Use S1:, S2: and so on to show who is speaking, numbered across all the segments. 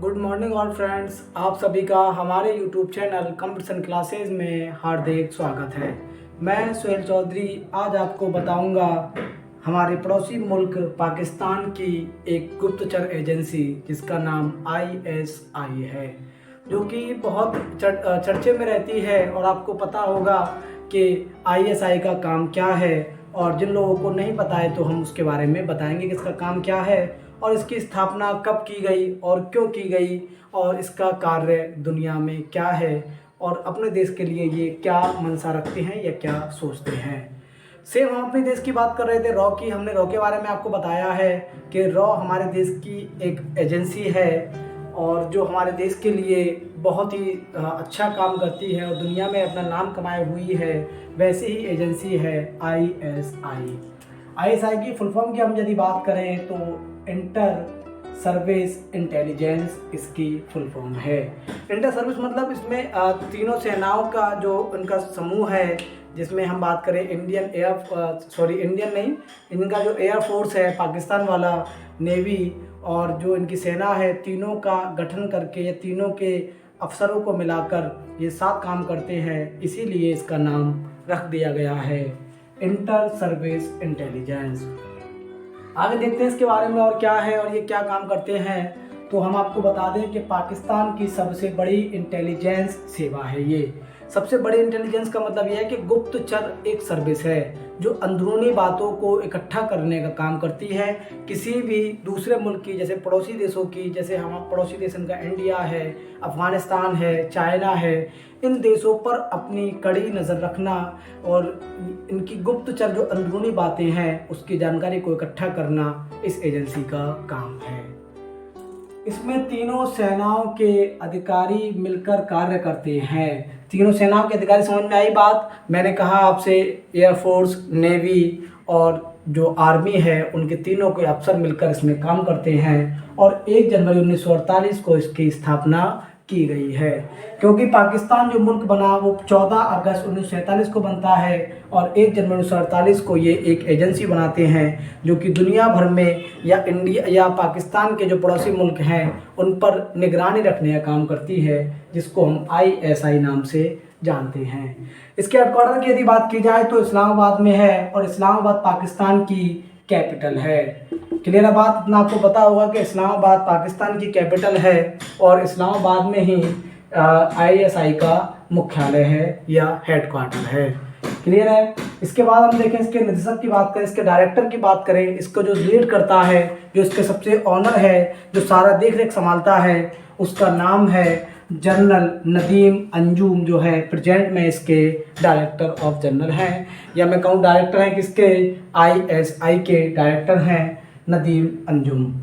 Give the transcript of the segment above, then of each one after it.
S1: Good morning all friends, आप सभी का हमारे यूट्यूब चैनल कंपटीशन क्लासेस में हार्दिक स्वागत है। मैं सुहेल चौधरी आज आपको बताऊंगा हमारे पड़ोसी मुल्क पाकिस्तान की एक गुप्तचर एजेंसी जिसका नाम ISI है, जो कि बहुत चर्चे में रहती है। और आपको पता होगा कि ISI का काम क्या है, और जिन लोगों को नहीं पता है तो हम उसके बारे में बताएंगे कि इसका काम क्या है और इसकी स्थापना कब की गई और क्यों की गई और इसका कार्य दुनिया में क्या है और अपने देश के लिए ये क्या मंशा रखते हैं या क्या सोचते हैं। सेम हम अपने देश की बात कर रहे थे रॉ की। हमने रॉ के बारे में आपको बताया है कि रॉ हमारे देश की एक एजेंसी है और जो हमारे देश के लिए बहुत ही अच्छा काम करती है और दुनिया में अपना नाम कमाए हुई है। वैसे ही एजेंसी है ISI। ISI की फुल फॉर्म की हम यदि बात करें तो इंटर सर्विस इंटेलिजेंस इसकी फुल फॉर्म है। इंटर सर्विस मतलब इसमें तीनों सेनाओं का जो उनका समूह है, जिसमें हम बात करें इंडियन नहीं, इनका जो एयरफोर्स है पाकिस्तान वाला, नेवी और जो इनकी सेना है, तीनों का गठन करके या तीनों के अफसरों को मिलाकर ये साथ काम करते हैं। इसीलिए इसका नाम रख दिया गया है इंटर सर्विस इंटेलिजेंस। आगे देखते हैं इसके बारे में और क्या है और ये क्या काम करते हैं। तो हम आपको बता दें कि पाकिस्तान की सबसे बड़ी इंटेलिजेंस सेवा है ये। सबसे बड़ी इंटेलिजेंस का मतलब यह है कि गुप्तचर एक सर्विस है जो अंदरूनी बातों को इकट्ठा करने का काम करती है। किसी भी दूसरे मुल्क की, जैसे पड़ोसी देशों की, जैसे हमारा पड़ोसी देश इनका इंडिया है, अफ़गानिस्तान है, चाइना है, इन देशों पर अपनी कड़ी नज़र रखना और इनकी गुप्तचर जो अंदरूनी बातें हैं उसकी जानकारी को इकट्ठा करना इस एजेंसी का काम है। इसमें तीनों सेनाओं के अधिकारी मिलकर कार्य करते हैं। तीनों सेनाओं के अधिकारी, समझ में आई बात? मैंने कहा आपसे एयरफोर्स, नेवी और जो आर्मी है, उनके तीनों के अफसर मिलकर इसमें काम करते हैं और 1 जनवरी 1948 को इसकी स्थापना की गई है। क्योंकि पाकिस्तान जो मुल्क बना वो 14 अगस्त 1947 को बनता है और 1 जनवरी 1948 को ये एक एजेंसी बनाते हैं जो कि दुनिया भर में या इंडिया या पाकिस्तान के जो पड़ोसी मुल्क हैं उन पर निगरानी रखने का काम करती है, जिसको हम ISI नाम से जानते हैं। इसके हेडक्वार्टर की यदि बात की जाए तो इस्लामाबाद में है और इस्लामाबाद पाकिस्तान की कैपिटल है। क्लियर है बात? इतना आपको पता होगा कि इस्लामाबाद पाकिस्तान की कैपिटल है और इस्लामाबाद में ही ISI का मुख्यालय है या हेडक्वार्टर है। क्लियर है? इसके बाद हम देखें इसके निदेशक की बात करें, इसके डायरेक्टर की बात करें। इसको जो लीड करता है, जो इसके सबसे ऑनर है, जो सारा देख रेख संभालता है, उसका नाम है जनरल नदीम अंजुम, जो है प्रेजेंट में इसके डायरेक्टर ऑफ जनरल हैं, या मैं कहूँ डायरेक्टर हैं किसके, ISI के डायरेक्टर हैं नदीम अंजुम।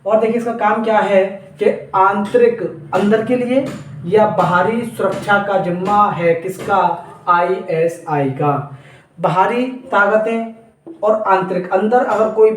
S1: और देखिए इसका काम क्या है कि आंतरिक अंदर के लिए या बाहरी सुरक्षा का जिम्मा है किसका, ISI का। बाहरी ताकतें और आंतरिक, अंदर अगर कोई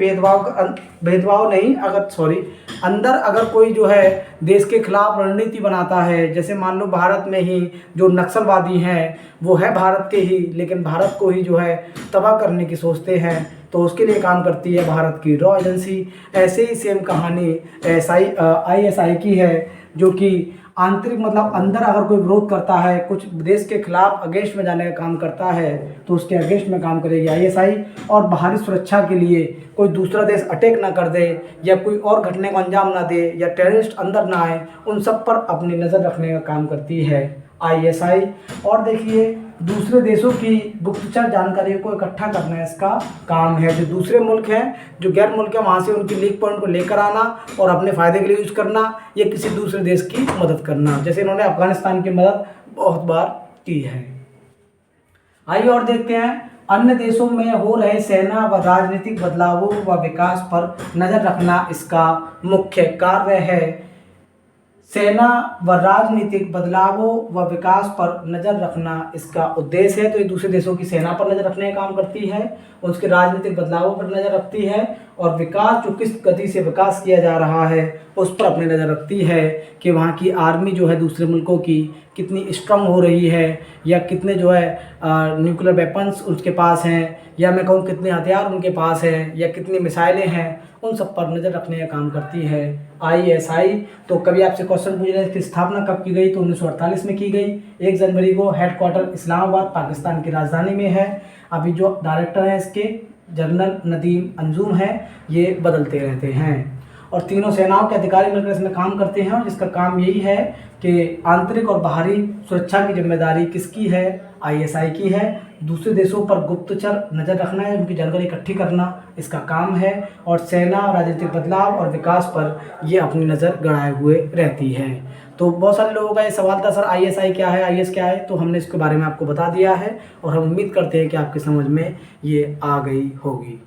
S1: अंदर अगर कोई जो है देश के खिलाफ रणनीति बनाता है, जैसे मान लो भारत में ही जो नक्सलवादी हैं वो है भारत के ही, लेकिन भारत को ही जो है तबाह करने की सोचते हैं, तो उसके लिए काम करती है भारत की रॉ एजेंसी। ऐसे ही सेम कहानी ISI की है, जो कि आंतरिक मतलब अंदर अगर कोई विरोध करता है, कुछ देश के खिलाफ अगेंस्ट में जाने का काम करता है, तो उसके अगेंस्ट में काम करेगी ISI। और बाहरी सुरक्षा के लिए कोई दूसरा देश अटैक ना कर दे या कोई और घटने को अंजाम ना दे या टेररिस्ट अंदर ना आए, उन सब पर अपनी नज़र रखने का काम करती है ISI। और देखिए दूसरे देशों की गुप्तचर जानकारियों को इकट्ठा करना इसका काम है। जो दूसरे मुल्क हैं, जो गैर मुल्क हैं, वहाँ से उनकी लीक पॉइंट को लेकर आना और अपने फ़ायदे के लिए यूज़ करना या किसी दूसरे देश की मदद करना, जैसे इन्होंने अफगानिस्तान की मदद बहुत बार की है। आइए और देखते हैं अन्य देशों में हो रहे सेना व राजनीतिक बदलावों व विकास पर नज़र रखना इसका मुख्य कार्य है। सेना व राजनीतिक बदलावों व विकास पर नज़र रखना इसका उद्देश्य है। तो ये दूसरे देशों की सेना पर नज़र रखने का काम करती है, उसके राजनीतिक बदलावों पर नज़र रखती है और विकास जो किस गति से विकास किया जा रहा है उस पर अपनी नज़र रखती है कि वहाँ की आर्मी जो है दूसरे मुल्कों की कितनी स्ट्रांग हो रही है, या कितने जो है न्यूक्लियर वेपन्स उसके पास हैं, या मैं कहूँ कितने हथियार उनके पास हैं, या कितनी मिसाइलें हैं, उन सब पर नज़र रखने का काम करती है ISI। तो कभी आपसे क्वेश्चन पूछ रहे हैं इसकी स्थापना कब की गई, तो 1948 में की गई, 1 जनवरी को। हेडक्वार्टर इस्लामाबाद पाकिस्तान की राजधानी में है। अभी जो डायरेक्टर हैं इसके जनरल नदीम अंजुम है, ये बदलते रहते हैं। और तीनों सेनाओं के अधिकारी मिलकर इसमें काम करते हैं, और जिसका काम यही है कि आंतरिक और बाहरी सुरक्षा की जिम्मेदारी किसकी है, ISI की है। दूसरे देशों पर गुप्तचर नज़र रखना है, उनकी जानकारी इकट्ठी करना इसका काम है, और सेना, राजनीतिक बदलाव और विकास पर ये अपनी नज़र गड़ाए हुए रहती है। तो बहुत सारे लोगों का ये सवाल था, सर ISI क्या है, IS क्या है, तो हमने इसके बारे में आपको बता दिया है, और हम उम्मीद करते हैं कि आपकी समझ में ये आ गई होगी।